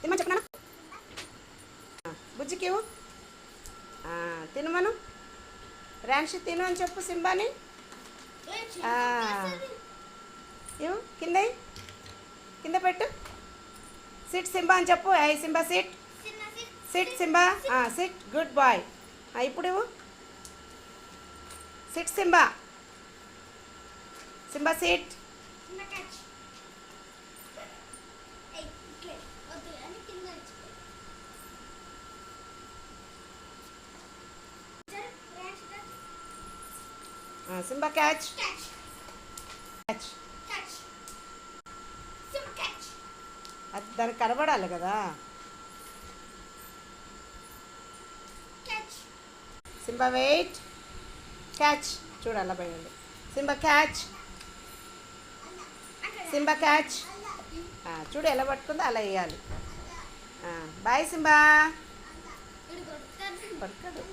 తినమని చెప్పనా బుజ్జికి తినమను ర్యాన్షి తిను అని చెప్పు సింబాని ఇవ్వు కింద పెట్టు సిట్ సింబా అని చెప్పు ఐ Simba sit sit Simba sit good boy ఇప్పుడు ఇవ్వు sit Simba Simba sit Simba catch catch అది దానికి కనబడాలి కదా సింబా వెయిట్ క్యాచ్ చూడాలి పోయండి సింబా క్యాచ్ సింబా క్యాచ్ చూడు ఎలా పట్టుకుందో అలా వేయాలి బాయ్ సింబా పట్టుకోడు